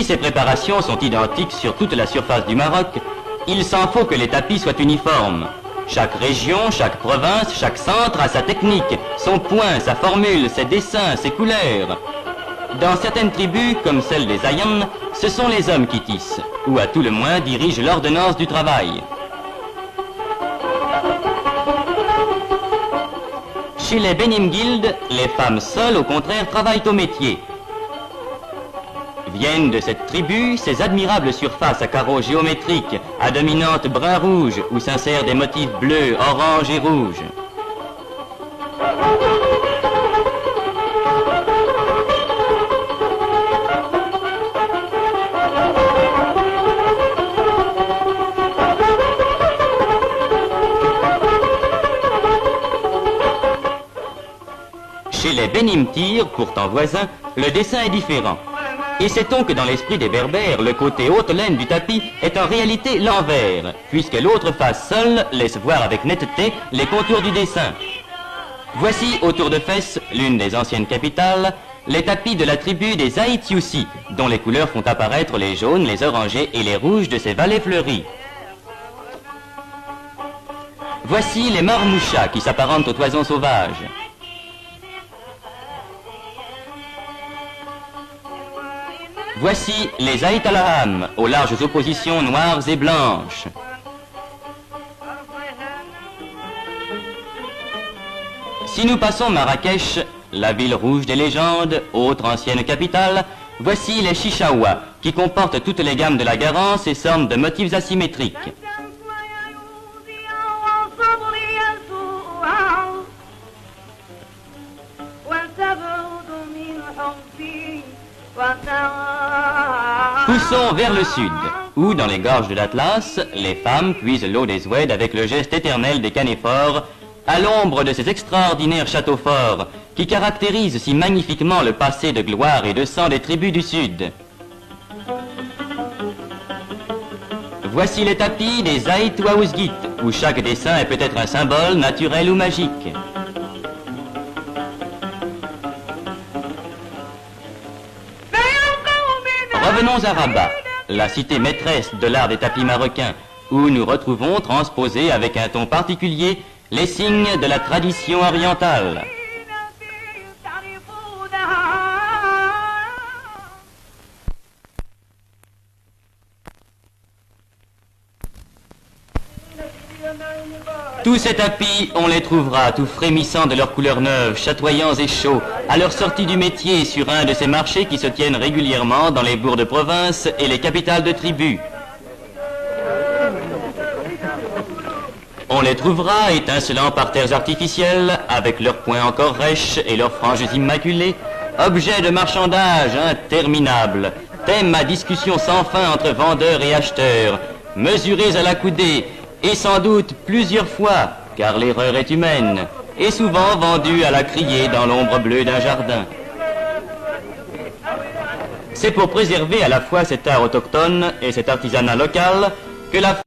Si ces préparations sont identiques sur toute la surface du Maroc, il s'en faut que les tapis soient uniformes. Chaque région, chaque province, chaque centre a sa technique, son point, sa formule, ses dessins, ses couleurs. Dans certaines tribus, comme celle des Ayans, ce sont les hommes qui tissent, ou à tout le moins dirigent l'ordonnance du travail. Chez les Benimguildes, les femmes seules, au contraire, travaillent au métier. Viennent de cette tribu ces admirables surfaces à carreaux géométriques, à dominante brun-rouge, où s'insèrent des motifs bleus, orange et rouge. Chez les Benimtir, pourtant voisins, le dessin est différent. Et sait-on que dans l'esprit des Berbères, le côté haute laine du tapis est en réalité l'envers, puisque l'autre face seule laisse voir avec netteté les contours du dessin. Voici autour de Fès, l'une des anciennes capitales, les tapis de la tribu des Aïtioussi, dont les couleurs font apparaître les jaunes, les orangés et les rouges de ces vallées fleuries. Voici les Marmouchas qui s'apparentent aux toisons sauvages. Voici les Aït al-Ham, aux larges oppositions noires et blanches. Si nous passons Marrakech, la ville rouge des légendes, autre ancienne capitale, voici les Chichaouas, qui comportent toutes les gammes de la Garance et sortent de motifs asymétriques. Poussons vers le sud, où, dans les gorges de l'Atlas, les femmes puisent l'eau des Oueds avec le geste éternel des canéphores, à l'ombre de ces extraordinaires châteaux forts qui caractérisent si magnifiquement le passé de gloire et de sang des tribus du sud. Voici les tapis des Aït Ouaouzguit, où chaque dessin est peut-être un symbole naturel ou magique. Revenons à Rabat, la cité maîtresse de l'art des tapis marocains, où nous retrouvons transposés avec un ton particulier les signes de la tradition orientale. Tous ces tapis, on les trouvera tout frémissant de leurs couleurs neuves, chatoyants et chauds, à leur sortie du métier sur un de ces marchés qui se tiennent régulièrement dans les bourgs de province et les capitales de tribus. On les trouvera étincelant par terres artificielles, avec leurs points encore rêches et leurs franges immaculées, objets de marchandage interminables, thèmes à discussion sans fin entre vendeurs et acheteurs, mesurés à la coudée, et sans doute plusieurs fois, car l'erreur est humaine, et souvent vendus à la criée dans l'ombre bleue d'un jardin. C'est pour préserver à la fois cet art autochtone et cet artisanat local que la